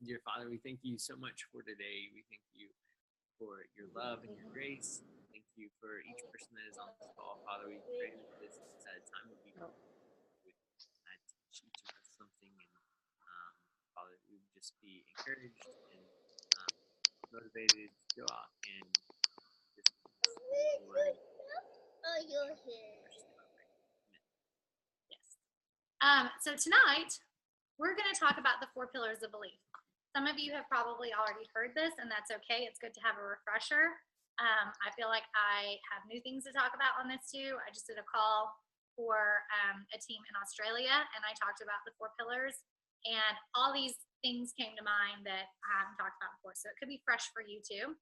Dear Father, we thank you so much for today. We thank you for your love and your grace. Thank you for each person that is on this call. Father, we pray that this time would be would teach each of us something, and Father, we would just be encouraged and motivated to go out and just word. Oh, you're here. Yes. So tonight, we're going to talk about the 4 pillars of belief. Some of you have probably already heard this, and that's okay. It's good to have a refresher. I feel like I have new things to talk about on this too. I just did a call for a team in Australia, and I talked about the 4 pillars, and all these things came to mind that I haven't talked about before. So it could be fresh for you too.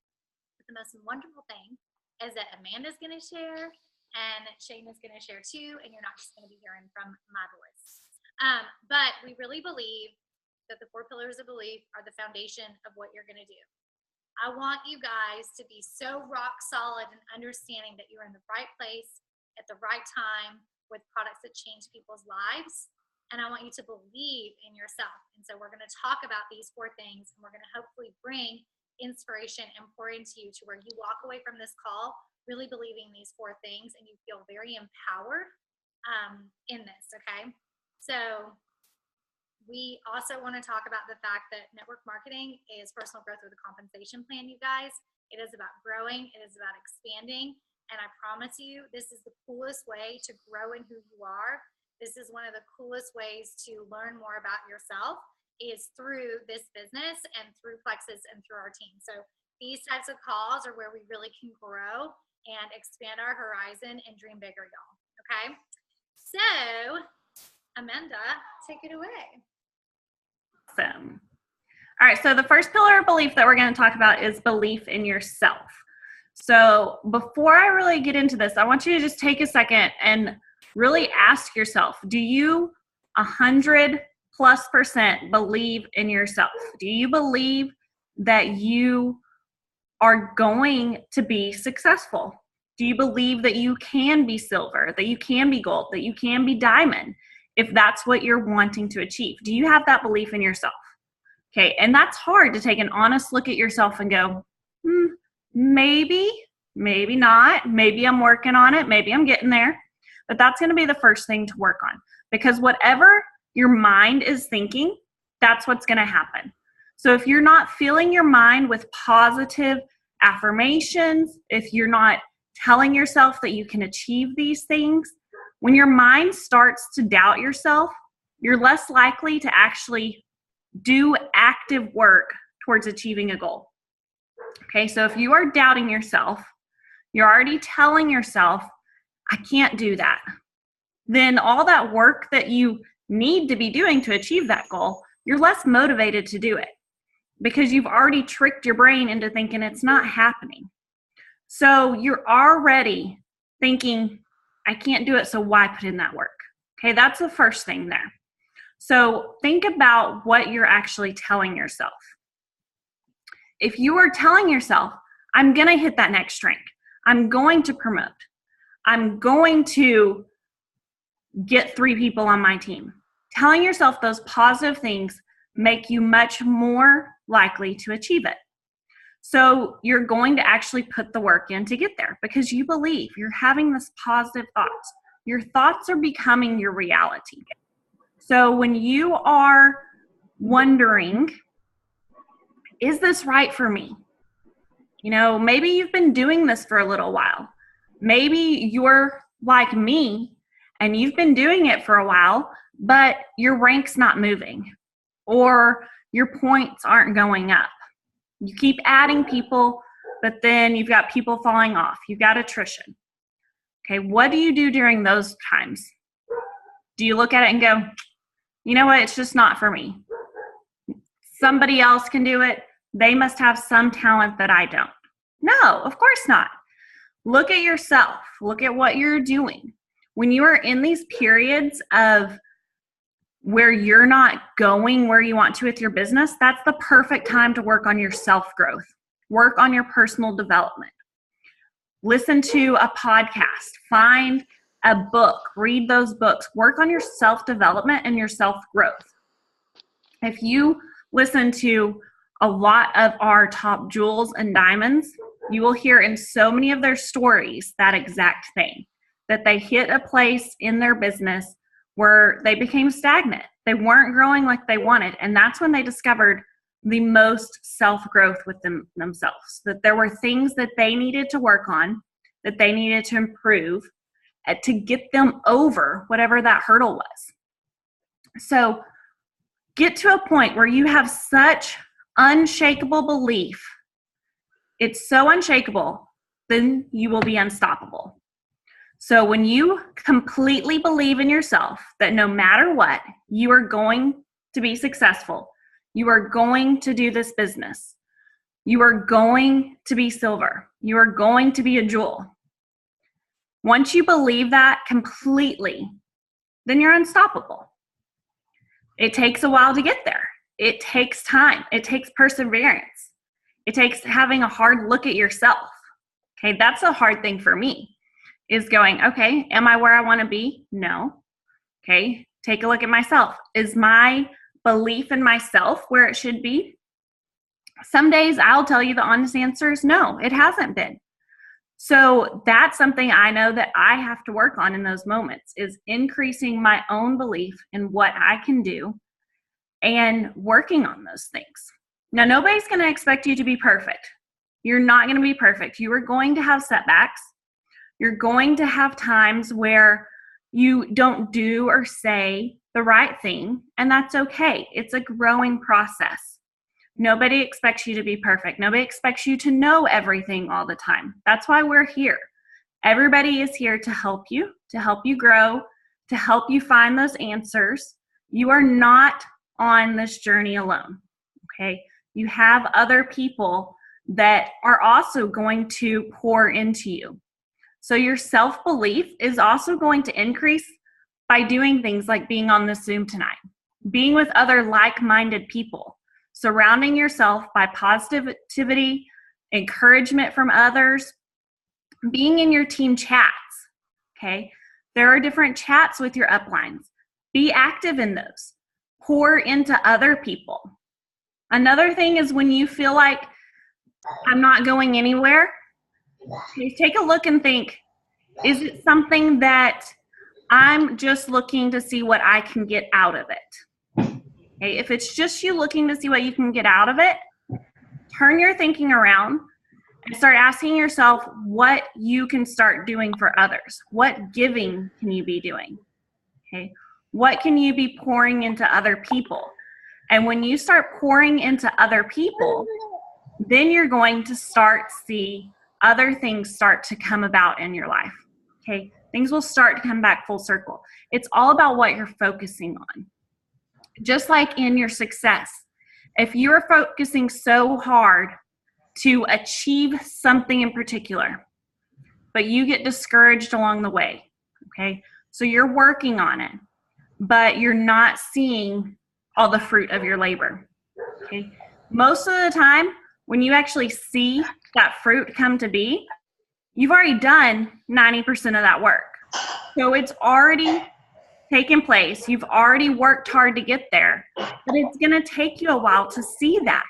But the most wonderful thing is that Amanda's going to share, and Shane is going to share too, and you're not just going to be hearing from my voice. But we really believe that the 4 pillars of belief are the foundation of what you're going to do. I want you guys to be so rock solid in understanding that you're in the right place at the right time with products that change people's lives. And I want you to believe in yourself. And so we're going to talk about these 4 things, and we're going to hopefully bring inspiration and pour into you to where you walk away from this call really believing these 4 things, and you feel very empowered in this, okay? So we also want to talk about the fact that network marketing is personal growth with a compensation plan, you guys. It is about growing. It is about expanding. And I promise you, this is the coolest way to grow in who you are. This is one of the coolest ways to learn more about yourself is through this business and through Plexus and through our team. So these types of calls are where we really can grow and expand our horizon and dream bigger, y'all. Okay? So, Amanda, take it away. Awesome. All right, so the first pillar of belief that we're going to talk about is belief in yourself. So before I really get into this, I want you to just take a second and really ask yourself, do you 100+% believe in yourself? Do you believe that you are going to be successful? Do you believe that you can be silver, that you can be gold, that you can be diamond? If that's what you're wanting to achieve, do you have that belief in yourself? Okay, and that's hard to take an honest look at yourself and go, maybe not, maybe I'm working on it, maybe I'm getting there, but that's gonna be the first thing to work on, because whatever your mind is thinking, that's what's gonna happen. So if you're not filling your mind with positive affirmations, if you're not telling yourself that you can achieve these things, when your mind starts to doubt yourself, you're less likely to actually do active work towards achieving a goal. Okay, so if you are doubting yourself, you're already telling yourself, I can't do that. Then all that work that you need to be doing to achieve that goal, you're less motivated to do it because you've already tricked your brain into thinking it's not happening. So you're already thinking, I can't do it, so why put in that work? Okay, that's the first thing there. So think about what you're actually telling yourself. If you are telling yourself, I'm going to hit that next rank, I'm going to promote, I'm going to get 3 people on my team, telling yourself those positive things make you much more likely to achieve it. So you're going to actually put the work in to get there because you believe you're having this positive thoughts. Your thoughts are becoming your reality. So when you are wondering, is this right for me? You know, maybe you've been doing this for a little while. Maybe you're like me and you've been doing it for a while, but your rank's not moving or your points aren't going up. You keep adding people, but then you've got people falling off. You've got attrition. Okay, what do you do during those times? Do you look at it and go, you know what, it's just not for me. Somebody else can do it. They must have some talent that I don't. No, of course not. Look at yourself. Look at what you're doing. When you are in these periods of where you're not going where you want to with your business, that's the perfect time to work on your self-growth. Work on your personal development. Listen to a podcast. Find a book. Read those books. Work on your self-development and your self-growth. If you listen to a lot of our top jewels and diamonds, you will hear in so many of their stories that exact thing, that they hit a place in their business where they became stagnant. They weren't growing like they wanted. And that's when they discovered the most self-growth with themselves, that there were things that they needed to work on, that they needed to improve to get them over whatever that hurdle was. So get to a point where you have such unshakable belief. It's so unshakable, then you will be unstoppable. So when you completely believe in yourself that no matter what, you are going to be successful, you are going to do this business, you are going to be silver, you are going to be a jewel. Once you believe that completely, then you're unstoppable. It takes a while to get there. It takes time. It takes perseverance. It takes having a hard look at yourself. Okay, that's a hard thing for me, is going, okay, am I where I want to be? No. Okay, take a look at myself. Is my belief in myself where it should be? Some days I'll tell you the honest answer is no, it hasn't been. So that's something I know that I have to work on in those moments, is increasing my own belief in what I can do and working on those things. Now, nobody's going to expect you to be perfect. You're not going to be perfect. You are going to have setbacks. You're going to have times where you don't do or say the right thing, and that's okay. It's a growing process. Nobody expects you to be perfect. Nobody expects you to know everything all the time. That's why we're here. Everybody is here to help you grow, to help you find those answers. You are not on this journey alone, okay? You have other people that are also going to pour into you. So your self-belief is also going to increase by doing things like being on this Zoom tonight, being with other like-minded people, surrounding yourself by positivity, encouragement from others, being in your team chats, okay? There are different chats with your uplines. Be active in those. Pour into other people. Another thing is when you feel like I'm not going anywhere, take a look and think, is it something that I'm just looking to see what I can get out of it? Okay, if it's just you looking to see what you can get out of it, turn your thinking around and start asking yourself what you can start doing for others. What giving can you be doing? Okay, what can you be pouring into other people? And when you start pouring into other people, then you're going to start see other things start to come about in your life. Okay, things will start to come back full circle. It's all about what you're focusing on. Just like in your success, if you're focusing so hard to achieve something in particular, but you get discouraged along the way, okay? So you're working on it, but you're not seeing all the fruit of your labor, okay? Most of the time, when you actually see that fruit come to be, you've already done 90% of that work. So it's already taken place. You've already worked hard to get there, but it's going to take you a while to see that.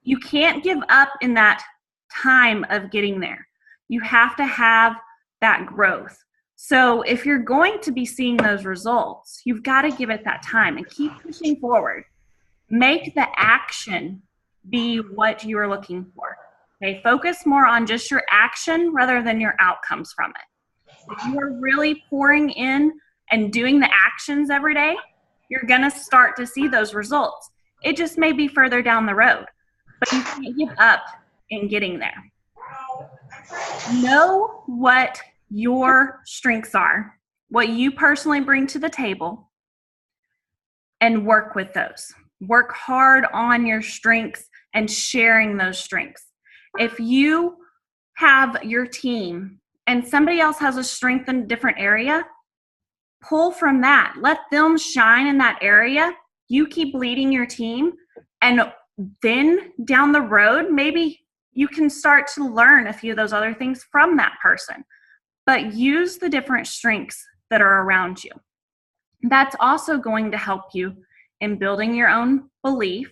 You can't give up in that time of getting there. You have to have that growth. So if you're going to be seeing those results, you've got to give it that time and keep pushing forward. Make the action be what you are looking for. Okay, focus more on just your action rather than your outcomes from it. If you are really pouring in and doing the actions every day, you're going to start to see those results. It just may be further down the road, but you can't give up in getting there. Know what your strengths are, what you personally bring to the table, and work with those. Work hard on your strengths and sharing those strengths. If you have your team and somebody else has a strength in a different area, pull from that. Let them shine in that area. You keep leading your team, and then down the road, maybe you can start to learn a few of those other things from that person. But use the different strengths that are around you. That's also going to help you in building your own belief,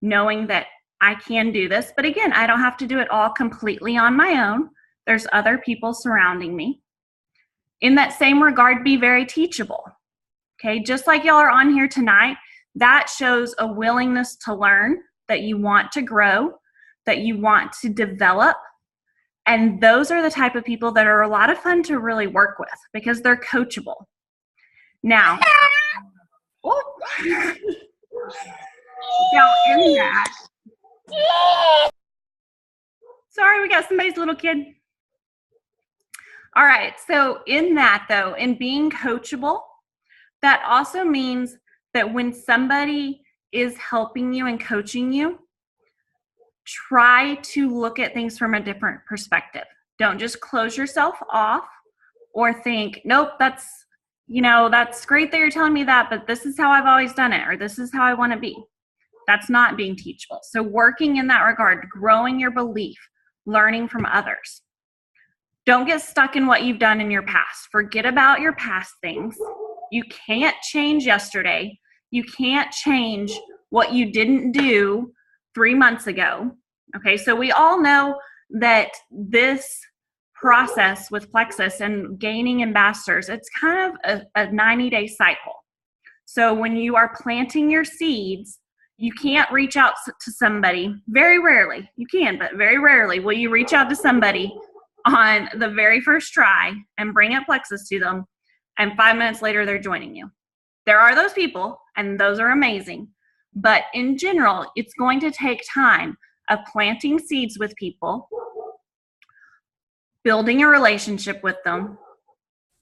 knowing that I can do this. But again, I don't have to do it all completely on my own. There's other people surrounding me. In that same regard, be very teachable. Okay, just like y'all are on here tonight, that shows a willingness to learn, that you want to grow, that you want to develop. And those are the type of people that are a lot of fun to really work with because they're coachable. Now, now in that, sorry, we got somebody's little kid. All right, so in that though, in being coachable, that also means that when somebody is helping you and coaching you, try to look at things from a different perspective. Don't just close yourself off or think, nope, that's great that you're telling me that, but this is how I've always done it, or this is how I want to be. That's not being teachable. So working in that regard, growing your belief, learning from others. Don't get stuck in what you've done in your past. Forget about your past things. You can't change yesterday. You can't change what you didn't do 3 months ago. Okay, so we all know that this process with Plexus and gaining ambassadors, it's kind of a 90-day cycle. So when you are planting your seeds, you can't reach out to somebody, very rarely, you can, but very rarely will you reach out to somebody on the very first try and bring up Plexus to them, and 5 minutes later they're joining you. There are those people, and those are amazing, but in general, it's going to take time of planting seeds with people, building a relationship with them,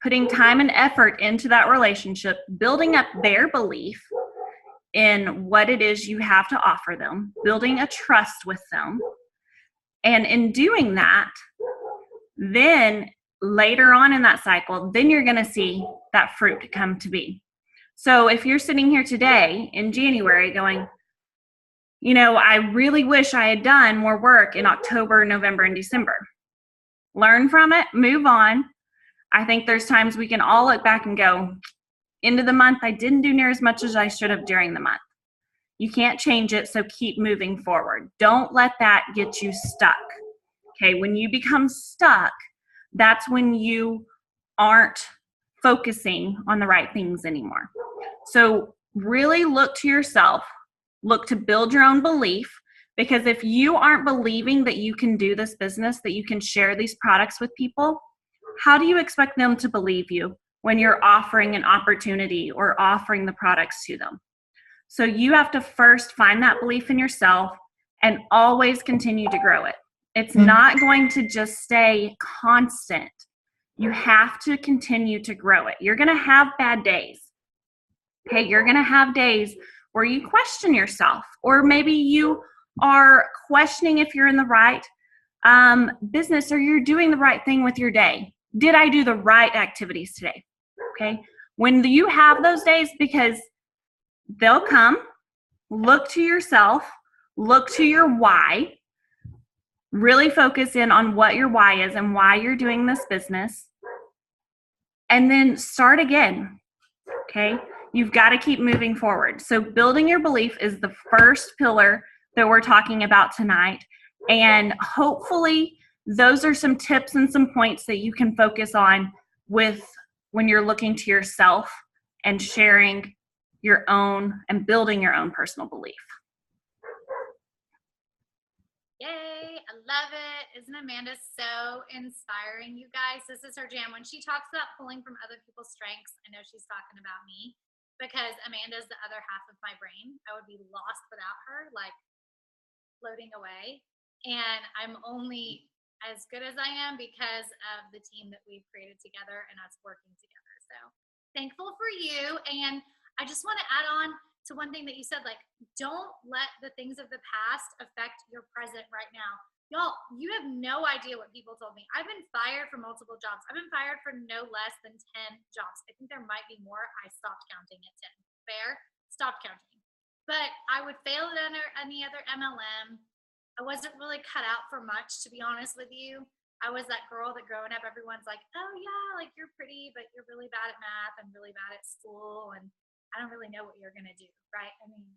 putting time and effort into that relationship, building up their belief in what it is you have to offer them, building a trust with them. And in doing that, then later on in that cycle, then you're going to see that fruit come to be. So if you're sitting here today in January going, I really wish I had done more work in October, November, and December. Learn from it, move on. I think there's times we can all look back and go, end of the month, I didn't do near as much as I should have during the month. You can't change it, so keep moving forward. Don't let that get you stuck. Okay, when you become stuck, that's when you aren't focusing on the right things anymore. So really look to yourself, look to build your own belief, because if you aren't believing that you can do this business, that you can share these products with people, how do you expect them to believe you when you're offering an opportunity or offering the products to them? So you have to first find that belief in yourself and always continue to grow it. It's not going to just stay constant. You have to continue to grow it. You're going to have bad days. Okay, you're going to have days where you question yourself, or maybe you are questioning if you're in the right business or you're doing the right thing with your day. Did I do the right activities today? Okay, when you have those days, because they'll come, look to yourself, look to your why, really focus in on what your why is and why you're doing this business, and then start again. Okay, you've got to keep moving forward. So building your belief is the first pillar that we're talking about tonight. And hopefully those are some tips and some points that you can focus on with when you're looking to yourself and sharing your own and building your own personal belief. Yay, I love it. Isn't Amanda so inspiring, you guys? This is her jam. When she talks about pulling from other people's strengths, I know she's talking about me, because Amanda's the other half of my brain. I would be lost without her, like floating away. And I'm only as good as I am because of the team that we've created together and us working together. So thankful for you. And I just want to add on to one thing that you said, like, don't let the things of the past affect your present right now. Y'all, you have no idea what people told me. I've been fired from multiple jobs. I've been fired for no less than 10 jobs. I think there might be more. I stopped counting at 10. Fair? Stopped counting. But I would fail at any other MLM. I wasn't really cut out for much, to be honest with you. I was that girl that growing up, everyone's like, oh yeah, like you're pretty, but you're really bad at math and really bad at school. And I don't really know what you're going to do, right? I mean,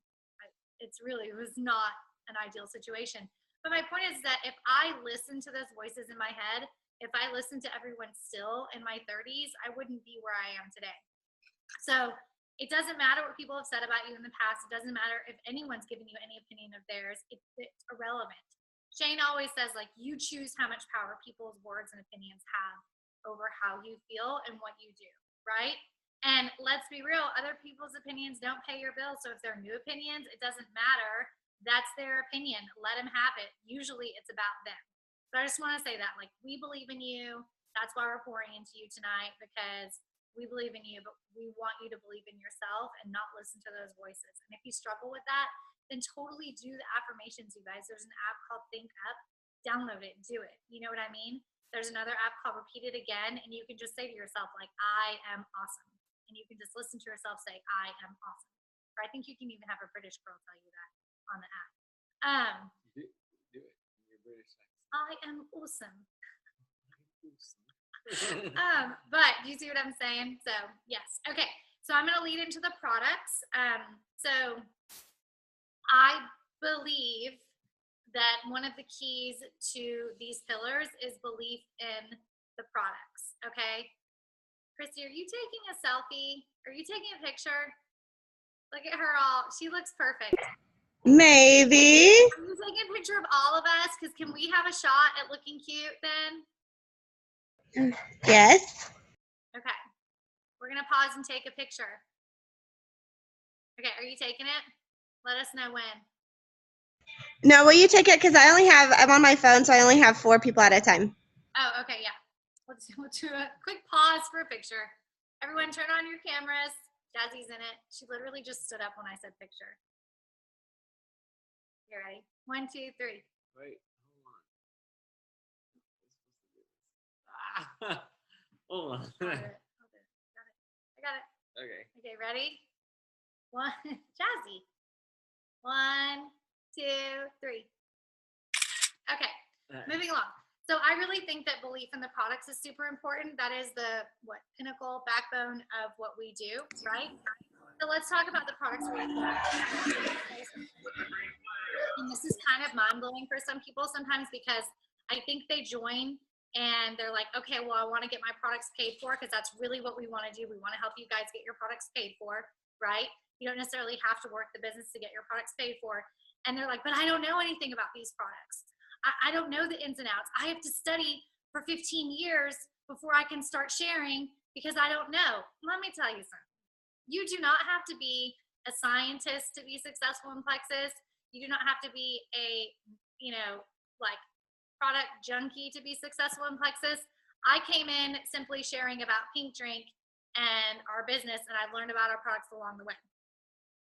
it was not an ideal situation. But my point is that if I listen to those voices in my head, if I listen to everyone still in my 30s, I wouldn't be where I am today. So it doesn't matter what people have said about you in the past. It doesn't matter if anyone's given you any opinion of theirs. It's irrelevant. Shane always says, like, you choose how much power people's words and opinions have over how you feel and what you do, right? And let's be real, other people's opinions don't pay your bills. So if they're new opinions, it doesn't matter. That's their opinion. Let them have it. Usually it's about them. So I just want to say that, like, we believe in you. That's why we're pouring into you tonight, because we believe in you, but we want you to believe in yourself and not listen to those voices. And if you struggle with that, then totally do the affirmations, you guys. There's an app called Think Up. Download it and do it. You know what I mean? There's another app called Repeat It Again, and you can just say to yourself, like, I am awesome. And you can just listen to yourself say, I am awesome. Or I think you can even have a British girl tell you that on the app. Do it. You're British. I am awesome. But do you see what I'm saying? So yes. Okay. So I'm going to lead into the products. So I believe that one of the keys to these pillars is belief in the products. Okay. Christy, are you taking a selfie? Are you taking a picture? Look at her all. She looks perfect. Maybe. Are you taking a picture of all of us? Because can we have a shot at looking cute then? Yes. Okay. We're going to pause and take a picture. Okay. Are you taking it? Let us know when. No, will you take it? Because I'm on my phone, so I only have 4 people at a time. Oh, okay. Yeah. We'll do a quick pause for a picture. Everyone turn on your cameras. Jazzy's in it. She literally just stood up when I said picture. You ready? 1, 2, 3. Wait, hold on. Hold on. Got it. I got it. Okay. Okay, ready? 1, Jazzy. 1, 2, 3. Okay, moving along. So I really think that belief in the products is super important. That is the pinnacle backbone of what we do, right? So let's talk about the products we use. And this is kind of mind-blowing for some people sometimes, because I think they join and they're like, okay, well, I want to get my products paid for, because that's really what we want to do. We want to help you guys get your products paid for, right? You don't necessarily have to work the business to get your products paid for. And they're like, but I don't know anything about these products. I don't know the ins and outs. I have to study for 15 years before I can start sharing, because I don't know. Let me tell you something. You do not have to be a scientist to be successful in Plexus. You do not have to be a, product junkie to be successful in Plexus. I came in simply sharing about Pink Drink and our business, and I've learned about our products along the way.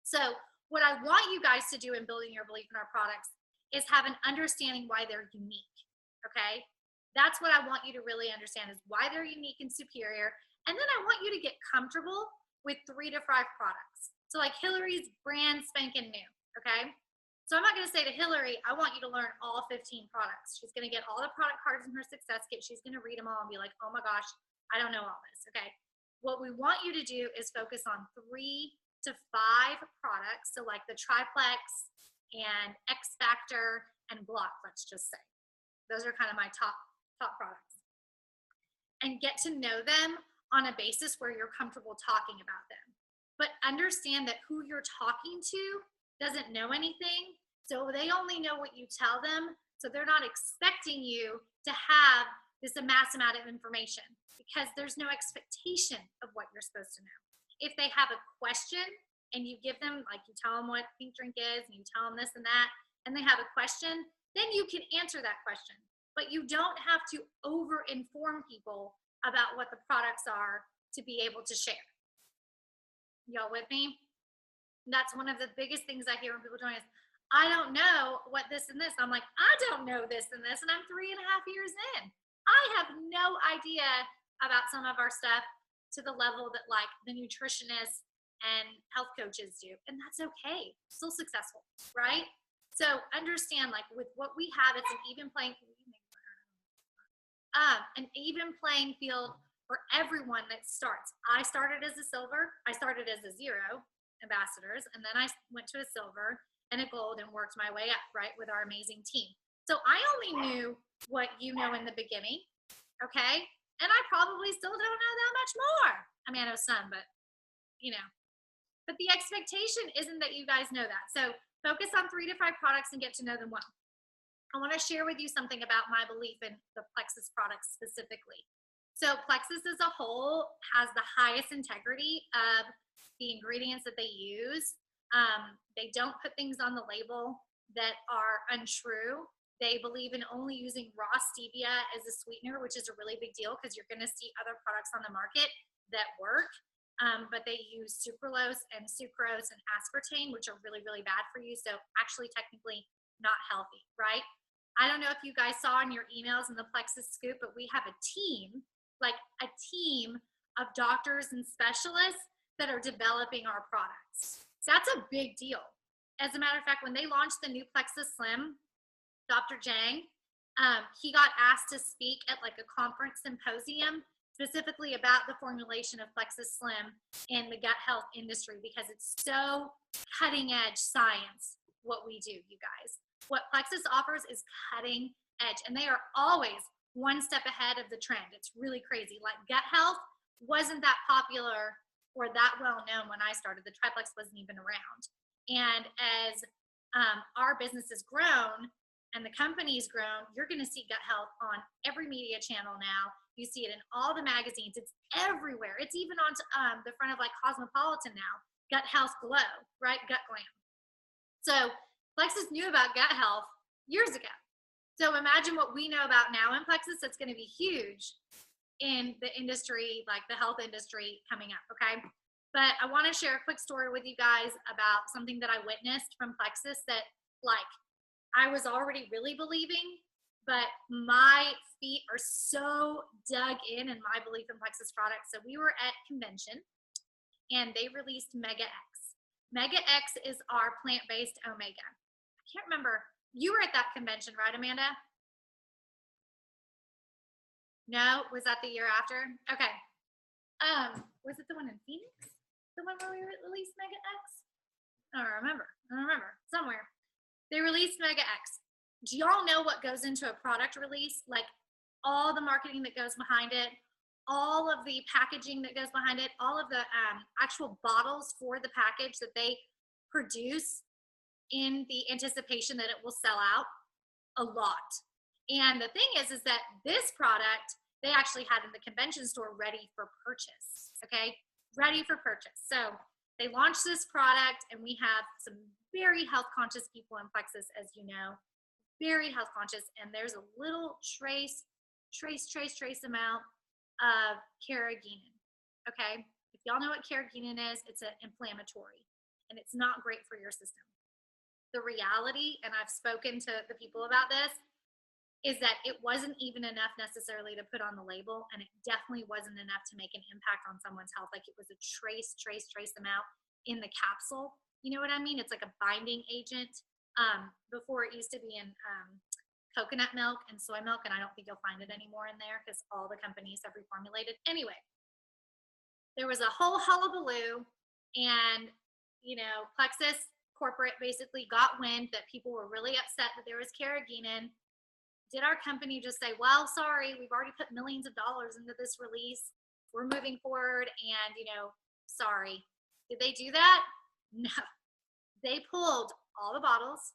So what I want you guys to do in building your belief in our products is have an understanding why they're unique, okay? That's what I want you to really understand, is why they're unique and superior. And then I want you to get comfortable with 3 to 5 products. So like Hillary's brand spanking new, okay? So I'm not gonna say to Hillary, I want you to learn all 15 products. She's gonna get all the product cards in her success kit. She's gonna read them all and be like, oh my gosh, I don't know all this, okay? What we want you to do is focus on 3 to 5 products. So like the Triplex and X Factor and Block, let's just say. Those are kind of my top products. And get to know them on a basis where you're comfortable talking about them. But understand that who you're talking to doesn't know anything, so they only know what you tell them, so they're not expecting you to have this mass amount of information, because there's no expectation of what you're supposed to know. If they have a question and you give them, like you tell them what Pink Drink is and you tell them this and that, and they have a question, then you can answer that question. But you don't have to over-inform people about what the products are to be able to share. Y'all with me? That's one of the biggest things I hear when people join us. I don't know what this and this. I'm like, I don't know this and this, and I'm 3.5 years in. I have no idea about some of our stuff to the level that like the nutritionists and health coaches do, and that's okay. Still successful, right? So understand, like with what we have, it's an even playing field for everyone that starts. I started as a silver. I started as a 0 ambassadors, and then I went to a silver, and a gold and worked my way up, right, with our amazing team. So I only knew what you know in the beginning, okay? And I probably still don't know that much more. I mean, I know some, but but the expectation isn't that you guys know that. So focus on 3 to 5 products and get to know them well. I want to share with you something about my belief in the Plexus products specifically. So Plexus as a whole has the highest integrity of the ingredients that they use. They don't put things on the label that are untrue. They believe in only using raw stevia as a sweetener, which is a really big deal because you're going to see other products on the market that work. But they use sucralose and sucrose and aspartame, which are really, really bad for you. So actually technically not healthy, right? I don't know if you guys saw in your emails in the Plexus Scoop, but we have a team, like a team of doctors and specialists that are developing our products. That's a big deal. As a matter of fact, when they launched the new Plexus Slim, Dr. Jang, he got asked to speak at like a conference symposium specifically about the formulation of Plexus Slim in the gut health industry because it's so cutting edge science what we do, you guys. What Plexus offers is cutting edge, and they are always one step ahead of the trend. It's really crazy. Like gut health wasn't that popular or that well known when I started. The triplex wasn't even around. And as our business has grown and the company's grown, you're going to see gut health on every media channel now. You see it in all the magazines. It's everywhere. It's even on the front of like Cosmopolitan now. Gut Health Glow, right? Gut Glam. So Plexus knew about gut health years ago. So imagine what we know about now in Plexus. That's going to be huge in the industry, like the health industry coming up, okay? But I want to share a quick story with you guys about something that I witnessed from Plexus that like I was already really believing, but my feet are so dug in my belief in Plexus products. So we were at convention and they released Mega X. Mega X is our plant-based omega. I can't remember. You were at that convention, right, Amanda? No? Was that the year after? Okay. Was it the one in Phoenix? The one where we released Mega X? I don't remember. Somewhere. They released Mega X. Do y'all know what goes into a product release? Like all the marketing that goes behind it, all of the packaging that goes behind it, all of the actual bottles for the package that they produce in the anticipation that it will sell out? A lot. And the thing is that this product, they actually had in the convention store ready for purchase, okay? Ready for purchase. So they launched this product and we have some very health conscious people in Plexus, as you know. Very health conscious, and there's a little trace amount of carrageenan, okay? If y'all know what carrageenan is, it's an inflammatory, and it's not great for your system. The reality, and I've spoken to the people about this, is that it wasn't even enough necessarily to put on the label, and it definitely wasn't enough to make an impact on someone's health. Like it was a trace amount in the capsule. You know what I mean? It's like a binding agent. Before it used to be in coconut milk and soy milk, and I don't think you'll find it anymore in there because all the companies have reformulated. Anyway, there was a whole hullabaloo, and Plexus corporate basically got wind that people were really upset that there was carrageenan. Did our company just say, well, sorry, we've already put millions of dollars into this release, we're moving forward, and sorry? Did they do that? No. They pulled all the bottles.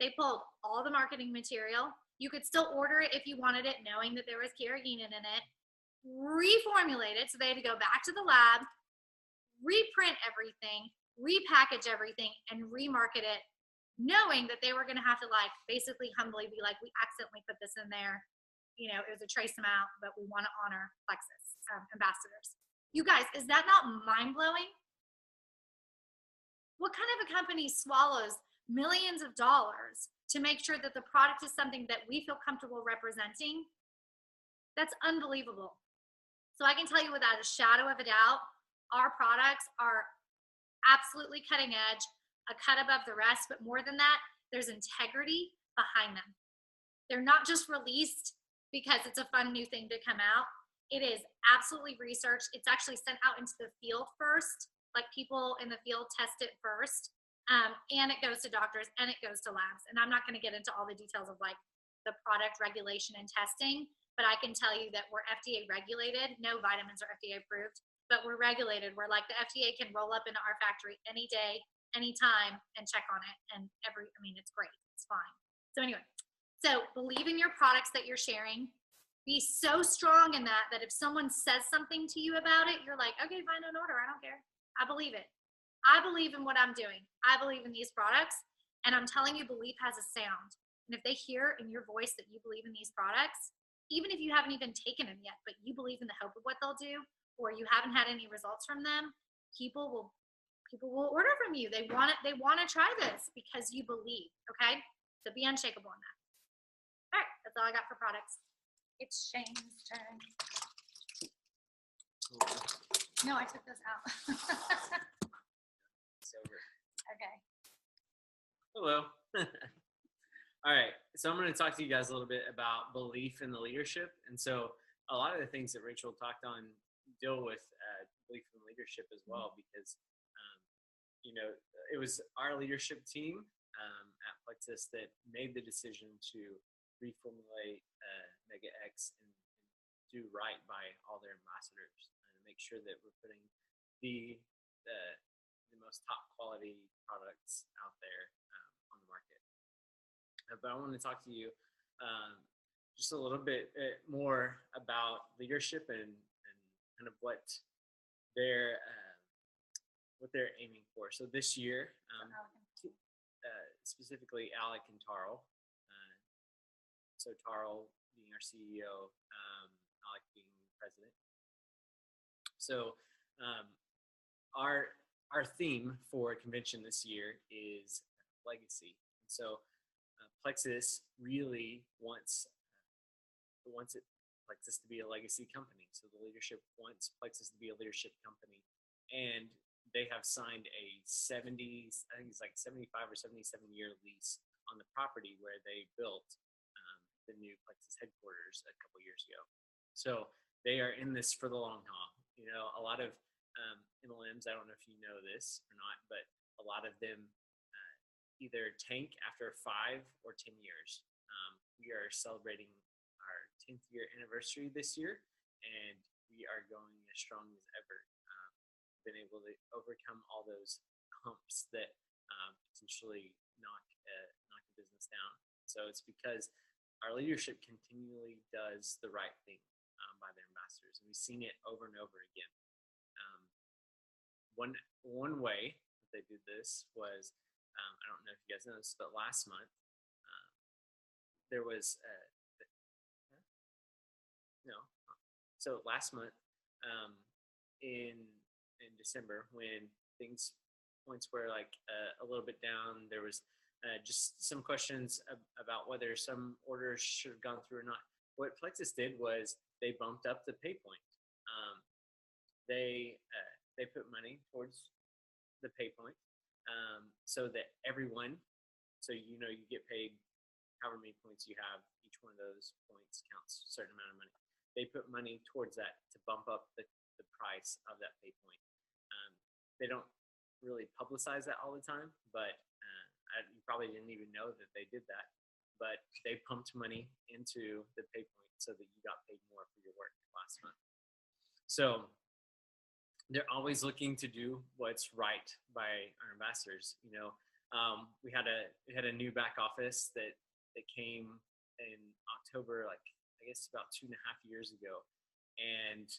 They pulled all the marketing material. You could still order it if you wanted it, knowing that there was carrageenan in it. Reformulate it, so they had to go back to the lab, reprint everything, repackage everything, and remarket it, knowing that they were going to have to basically humbly be like, we accidentally put this in there. It was a trace amount, but we want to honor Plexus ambassadors. You guys, is that not mind-blowing? What kind of a company swallows millions of dollars to make sure that the product is something that we feel comfortable representing? That's unbelievable. So I can tell you without a shadow of a doubt, our products are absolutely cutting edge, a cut above the rest, but more than that, there's integrity behind them. They're not just released because it's a fun new thing to come out. It is absolutely researched. It's actually sent out into the field first. Like people in the field test it first. And it goes to doctors and it goes to labs. And I'm not going to get into all the details of like the product regulation and testing, but I can tell you that we're FDA regulated. No vitamins are FDA approved, but we're regulated. We're like the FDA can roll up into our factory any day, anytime, and check on it. And it's great. It's fine. So anyway, so believe in your products that you're sharing. Be so strong in that if someone says something to you about it, you're like, okay, fine, don't order. I don't care. I believe it. I believe in what I'm doing. I believe in these products. And I'm telling you, belief has a sound. And if they hear in your voice that you believe in these products, even if you haven't even taken them yet, but you believe in the hope of what they'll do, or you haven't had any results from them, people will order from you. They want it. They want to try this because you believe. Okay. So be unshakable in that. All right. That's all I got for products. It's Shane's turn. No, I took this out. Okay. Hello. All right. So I'm going to talk to you guys a little bit about belief in the leadership. And so a lot of the things that Rachel talked on deal with belief in leadership as well, because, it was our leadership team at Plexus that made the decision to reformulate Mega X and do right by all their ambassadors and make sure that we're putting the most top quality products out there on the market. But I want to talk to you just a little bit more about leadership and kind of what they're aiming for. So this year, specifically Alec and Tarl. So Tarl being our CEO, Alec being president. So our theme for convention this year is legacy. So Plexus really wants Plexus to be a legacy company. So the leadership wants Plexus to be a leadership company, and they have signed a 75 or 77-year lease on the property where they built the new Plexus headquarters a couple years ago. So they are in this for the long haul. A lot of MLMs, I don't know if you know this or not, but a lot of them either tank after 5 or 10 years. We are celebrating our 10th year anniversary this year, and we are going as strong as ever. Been able to overcome all those humps that potentially knock the business down. So it's because our leadership continually does the right thing by their ambassadors, and we've seen it over and over again. One way that they did this was, I don't know if you guys know this, but last month there was last month in December, when points were like a little bit down, there was just some questions about whether some orders should have gone through or not. What Plexus did was they bumped up the pay point. They put money towards the pay point so that everyone, you get paid however many points you have. Each one of those points counts a certain amount of money. They put money towards that to bump up the price of that pay point. They don't really publicize that all the time, but you probably didn't even know that they did that. But they pumped money into the pay point so that you got paid more for your work last month. So they're always looking to do what's right by our ambassadors. We had a new back office that came in October, like I guess about 2.5 years ago, and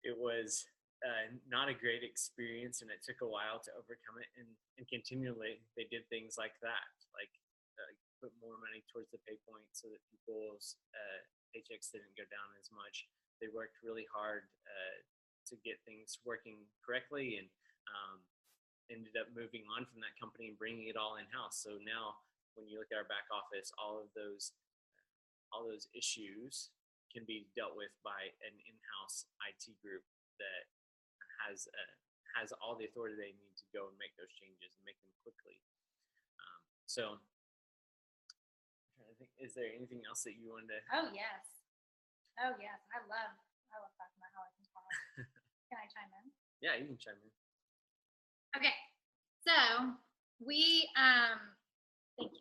it was not a great experience, and it took a while to overcome it. And continually, they did things like that, like put more money towards the pay point so that people's paychecks didn't go down as much. They worked really hard to get things working correctly, and ended up moving on from that company and bringing it all in-house. So now, when you look at our back office, all those issues can be dealt with by an in-house IT group that has all the authority they need to go and make those changes and make them quickly. So, I'm trying to think, is there anything else that you wanted to? Oh yes. I love talking about how I can talk. Can I chime in? Yeah, you can chime in. Okay, so Thank you, honey.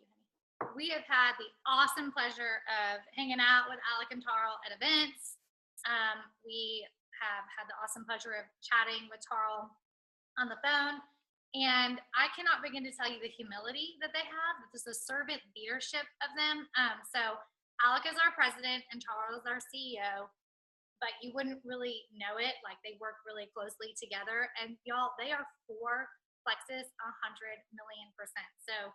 We have had the awesome pleasure of hanging out with Alec and Tarl at events. We have had the awesome pleasure of chatting with Tarl on the phone. And I cannot begin to tell you the humility that they have, that there's a servant leadership of them. So Alec is our president and Tarl is our CEO, but you wouldn't really know it. Like, they work really closely together. And y'all, they are for Plexus 100 million%. So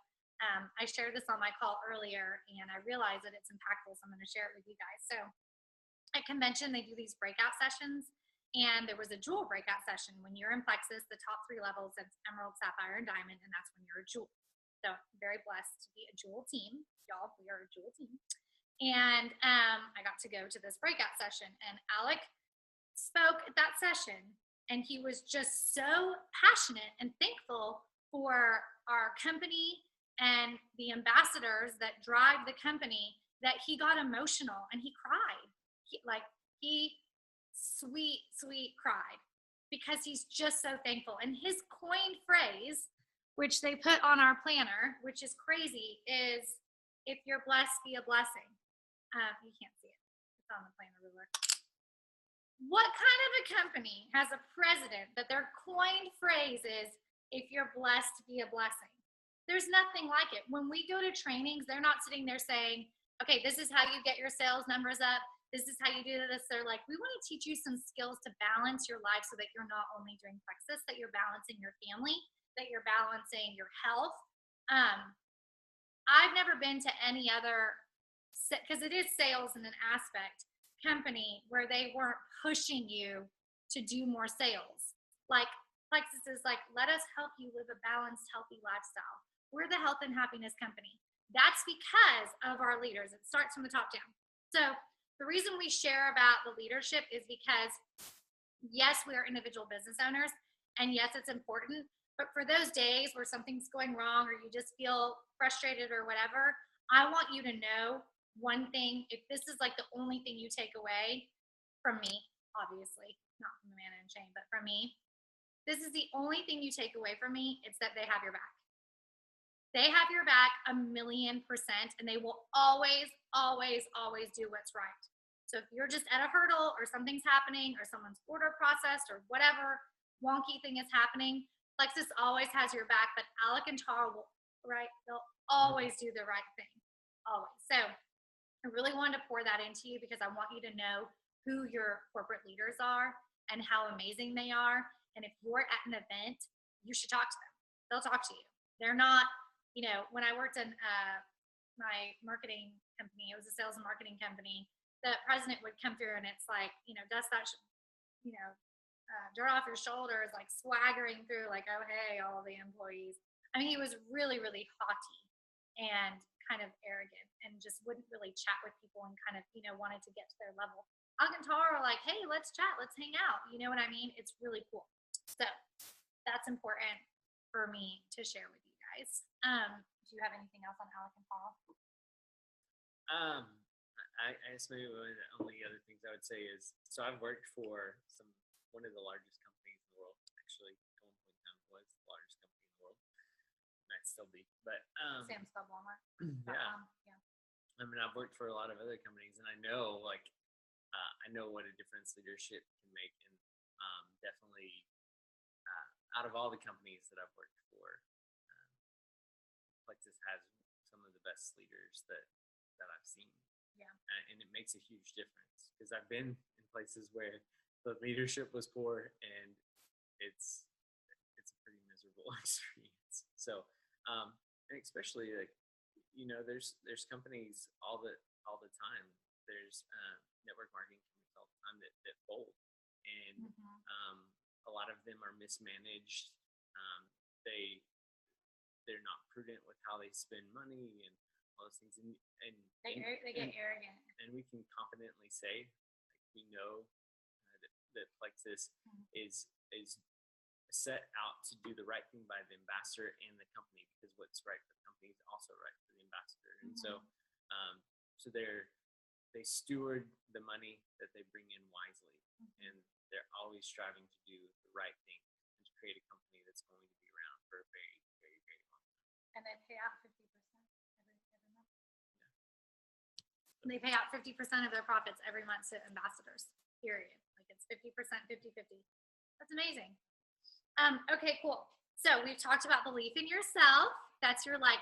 I shared this on my call earlier, and I realized that it's impactful, so I'm going to share it with you guys. So at convention, they do these breakout sessions, and there was a jewel breakout session. When you're in Plexus, the top 3 levels, it's Emerald, Sapphire, and Diamond, and that's when you're a jewel. So I'm very blessed to be a jewel team. Y'all, we are a jewel team. And I got to go to this breakout session, and Alec spoke at that session, and he was just so passionate and thankful for our company and the ambassadors that drive the company that he got emotional and he cried. He sweet cried because he's just so thankful. And his coined phrase, which they put on our planner, which is crazy, is if you're blessed, be a blessing. You can't see it. It's on the planner ruler. What kind of a company has a president that their coined phrase is, if you're blessed, be a blessing? There's nothing like it. When we go to trainings, they're not sitting there saying, okay, this is how you get your sales numbers up. This is how you do this. They're like, we want to teach you some skills to balance your life so that you're not only doing Plexus, that you're balancing your family, that you're balancing your health. I've never been to any other, because it is sales in an aspect, company where they weren't pushing you to do more sales. Like, Plexus is like, let us help you live a balanced, healthy lifestyle. We're the health and happiness company. That's because of our leaders. It starts from the top down. So the reason we share about the leadership is because, yes, we are individual business owners, and yes, it's important. But for those days where something's going wrong or you just feel frustrated or whatever, I want you to know one thing. If this is like the only thing you take away from me, obviously, not from Amanda and Shane, but from me, this is the only thing you take away from me. It's that they have your back. They have your back 1,000,000%, and they will always, always, always do what's right. So if you're just at a hurdle or something's happening or someone's order processed or whatever wonky thing is happening, Plexus always has your back, but Alec and Tarl will, right? They'll always do the right thing, always. So I really wanted to pour that into you because I want you to know who your corporate leaders are and how amazing they are. And if you're at an event, you should talk to them. They'll talk to you. They're not, when I worked in my marketing company, it was a sales and marketing company, the president would come through and it's like, dust that, dirt off your shoulders, like swaggering through, like, oh, hey, all the employees. I mean, he was really, really haughty and kind of arrogant and just wouldn't really chat with people and kind of, wanted to get to their level. Alec and Tarl are like, hey, let's chat, let's hang out. You know what I mean? It's really cool. So that's important for me to share with you guys. Do you have anything else on Alec and Tarl? I guess maybe one of the only other things I would say is, so I've worked for one of the largest companies in the world. Actually, at one point in time was the largest company in the world. Might still be, but Sam's Club, Walmart. yeah. Yeah. I mean, I've worked for a lot of other companies, and I know, I know what a difference leadership can make, and definitely, out of all the companies that I've worked for, Plexus has some of the best leaders that I've seen. Yeah. And it makes a huge difference because I've been in places where the leadership was poor, and it's a pretty miserable experience. So, and especially there's companies all the time. There's network marketing companies all the time that fold, and a lot of them are mismanaged. They're not prudent with how they spend money and all those things, and they get arrogant. And we can confidently say, we know that Plexus is set out to do the right thing by the ambassador and the company, because what's right for the company is also right for the ambassador. And so they steward the money that they bring in wisely, and they're always striving to do the right thing and to create a company that's going to be around for a very, very, very long time. And they pay out 50% every month. They pay out 50% of their profits every month to ambassadors, period. Like it's 50%, 50-50. That's amazing. Okay, cool. So we've talked about belief in yourself. That's your like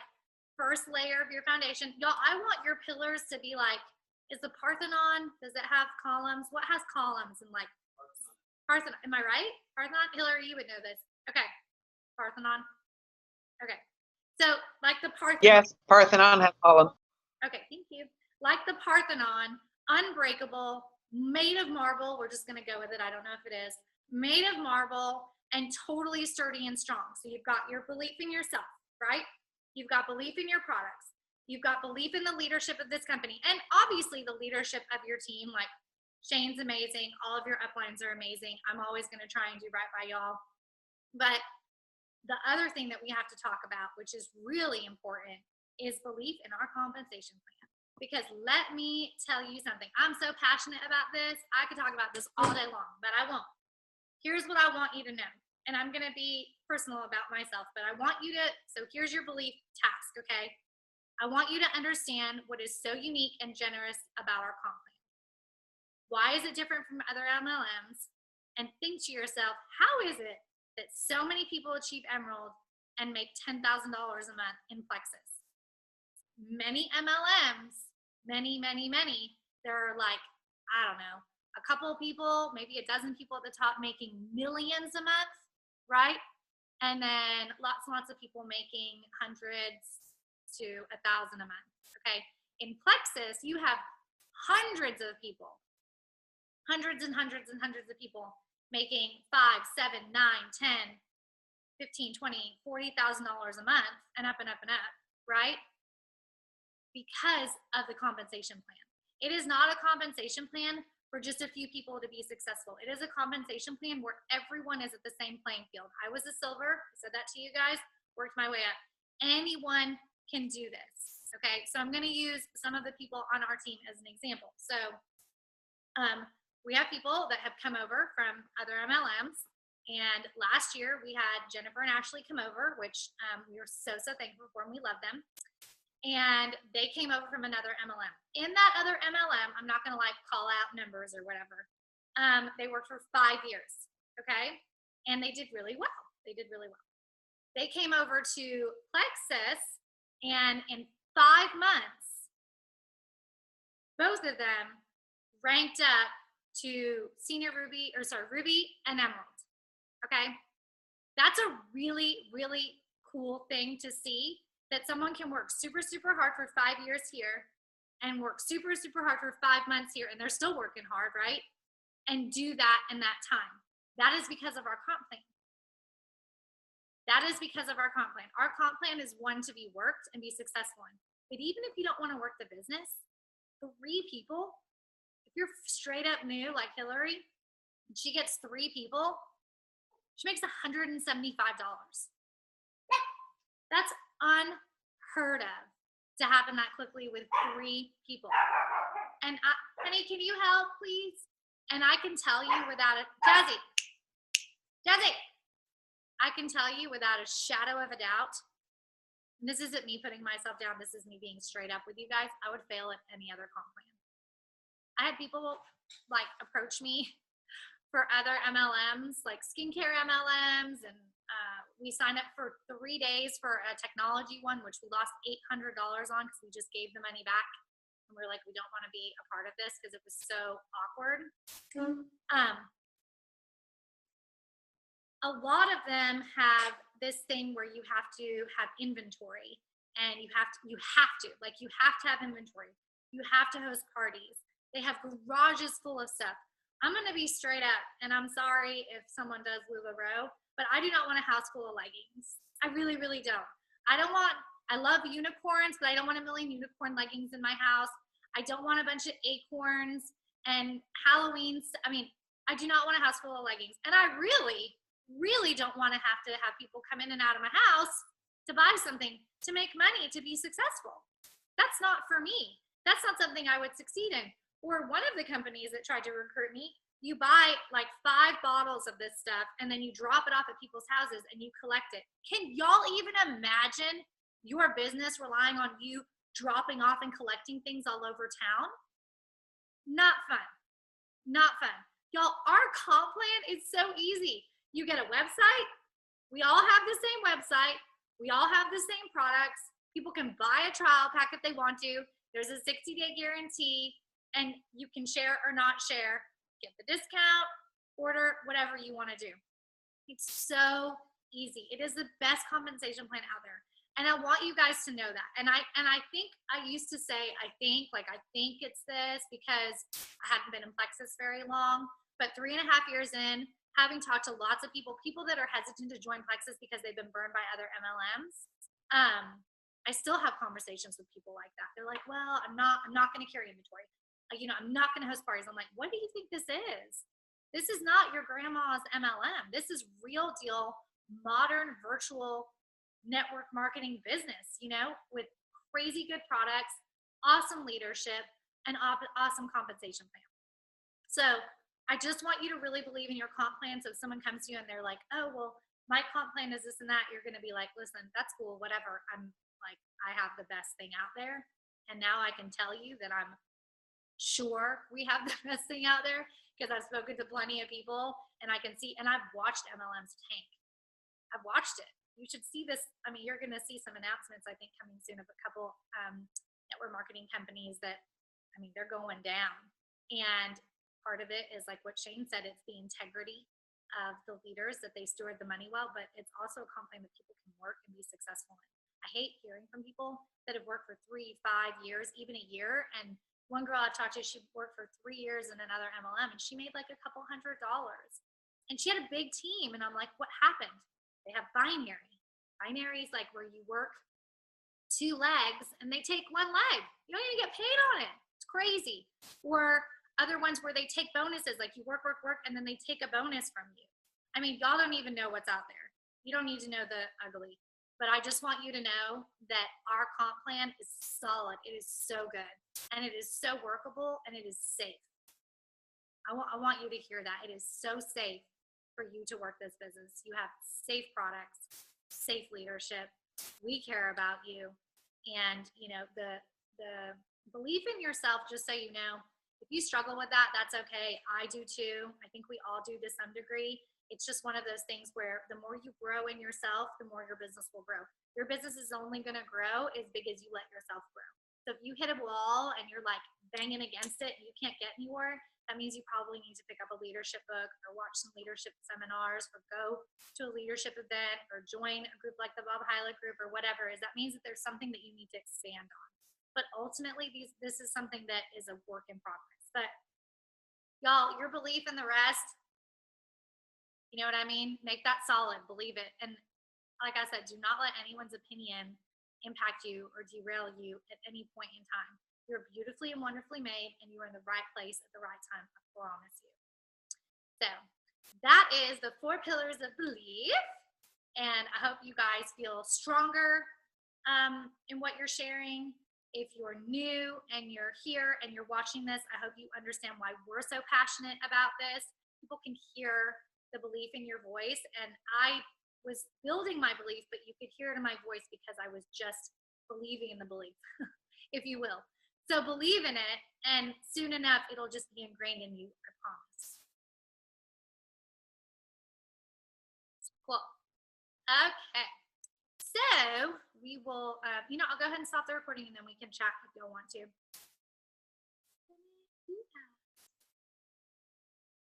first layer of your foundation. Y'all, I want your pillars to be like, is the Parthenon, does it have columns? What has columns and like Parthenon? Am I right? Parthenon? Hillary, you would know this. Okay. Parthenon. Okay. So like the Parthenon. Yes, Parthenon has columns. Okay, thank you. Like the Parthenon, unbreakable, made of marble. We're just going to go with it. I don't know if it is. Made of marble and totally sturdy and strong. So you've got your belief in yourself, right? You've got belief in your products. You've got belief in the leadership of this company. And obviously the leadership of your team, like Shane's amazing. All of your uplines are amazing. I'm always going to try and do right by y'all. But the other thing that we have to talk about, which is really important, is belief in our compensation plan. Because let me tell you something. I'm so passionate about this. I could talk about this all day long, but I won't. Here's what I want you to know. And I'm going to be personal about myself, but I want you to, so here's your belief task, okay? I want you to understand what is so unique and generous about our comp plan. Why is it different from other MLMs? And think to yourself, how is it that so many people achieve Emerald and make $10,000 a month in Plexus? Many MLMs, many, there are like, I don't know, a couple of people, maybe a dozen people at the top making millions a month, right? And then lots and lots of people making hundreds to 1,000 a month, okay? In Plexus, you have hundreds of people, hundreds and hundreds and hundreds of people making $5, $7, $9, $10, $15, $20, $40,000 a month and up and up and up, right? Because of the compensation plan. It is not a compensation plan for just a few people to be successful. It is a compensation plan where everyone is at the same playing field. I was a silver, I said that to you guys, worked my way up. Anyone can do this, okay? So I'm gonna use some of the people on our team as an example. So we have people that have come over from other MLMs, and last year we had Jennifer and Ashley come over, which we were so thankful for, and we love them. And they came over from another MLM. In that other MLM, I'm not gonna like call out numbers or whatever. They worked for 5 years, okay? And they did really well. They did really well. They came over to Plexus, and in 5 months, both of them ranked up to senior Ruby and Emerald, okay? That's a really, really cool thing to see, that someone can work super hard for 5 years here and work super hard for 5 months here, and they're still working hard, right? And do that in that time. That is because of our comp plan. That is because of our comp plan. Our comp plan is one to be worked and be successful in. But even if you don't want to work the business, 3 people, if you're straight up new like Hillary, and she gets 3 people, she makes $175. That's unheard of to happen that quickly with 3 people. And honey, can you help, please? And I can tell you without a Jazzy, I can tell you without a shadow of a doubt, and this isn't me putting myself down, this is me being straight up with you guys, I would fail at any other comp plan. I had people like approach me for other MLMs, like skincare MLMs, and we signed up for 3 days for a technology one, which we lost $800 on because we just gave the money back. And we're like, we don't want to be a part of this because it was so awkward. A lot of them have this thing where you have to have inventory, and you have to have inventory. You have to host parties. They have garages full of stuff. I'm going to be straight up, and I'm sorry if someone does LuLaRoe, but I do not want a house full of leggings. I really, really don't. I love unicorns, but I don't want a million unicorn leggings in my house. I don't want a bunch of acorns and Halloween. I do not want a house full of leggings. And I really, really don't want to have people come in and out of my house to buy something, to make money, to be successful. That's not for me. That's not something I would succeed in. Or one of the companies that tried to recruit me, you buy like 5 bottles of this stuff and then you drop it off at people's houses and you collect it. Can y'all even imagine your business relying on you dropping off and collecting things all over town. Not fun. Not fun. Y'all, our comp plan is so easy. You get a website. We all have the same website. We all have the same products. People can buy a trial pack if they want to. There's a 60-day guarantee, and you can share or not share, get the discount, order, whatever you want to do. It's so easy. It is the best compensation plan out there. And I want you guys to know that. And I think I used to say, I think it's this because I hadn't been in Plexus very long, but 3.5 years in, having talked to lots of people that are hesitant to join Plexus because they've been burned by other MLMs. I still have conversations with people like that. They're like, well, I'm not going to carry inventory. I'm not going to host parties. I'm like, what do you think this is? This is not your grandma's MLM. This is real deal, modern virtual network marketing business, with crazy good products, awesome leadership, and awesome compensation plan. So I just want you to really believe in your comp plan. So if someone comes to you and they're like, oh, well, my comp plan is this and that, you're going to be like, listen, that's cool, whatever. I have the best thing out there. And now I can tell you that I'm sure we have the best thing out there because I've spoken to plenty of people and I can see, and I've watched MLMs tank. I've watched it. You should see this. I mean, you're going to see some announcements, I think, coming soon of a couple network marketing companies that, they're going down. And part of it is like what Shane said, it's the integrity of the leaders that they steward the money well, but it's also a comp plan that people can work and be successful in. I hate hearing from people that have worked for 3, 5 years, even a year. And one girl I talked to, she worked for 3 years in another MLM and she made like a couple $100. And she had a big team. And I'm like, what happened? They have binary. Binary is like where you work 2 legs and they take 1 leg. You don't even get paid on it. It's crazy. Or other ones where they take bonuses, like you work, and then they take a bonus from you. Y'all don't even know what's out there. You don't need to know the ugly. But I just want you to know that our comp plan is solid. It is so good. And it is so workable and it is safe. I want you to hear that. It is so safe for you to work this business. You have safe products, safe leadership. We care about you. And, the belief in yourself, just so you know, if you struggle with that, that's okay. I do too. I think we all do to some degree. It's just one of those things where the more you grow in yourself, the more your business will grow. Your business is only going to grow as big as you let yourself grow. So if you hit a wall and you're like banging against it and you can't get anywhere, that means you probably need to pick up a leadership book or watch some leadership seminars or go to a leadership event or join a group like the Bob Hyland group or whatever. That means that there's something that you need to expand on. But ultimately, this is something that is a work in progress. But y'all, your belief in the rest, you know what I mean? Make that solid, believe it. And like I said, do not let anyone's opinion impact you or derail you at any point in time. You're beautifully and wonderfully made, and you are in the right place at the right time, I promise you. So that is the 4 pillars of belief. And I hope you guys feel stronger in what you're sharing. If you're new and you're here and you're watching this, I hope you understand why we're so passionate about this. People can hear the belief in your voice. And I was building my belief, but you could hear it in my voice because I was just believing in the belief, if you will. So believe in it, and soon enough, it'll just be ingrained in you, I promise. Cool. Okay. So we will, I'll go ahead and stop the recording and then we can chat if y'all want to.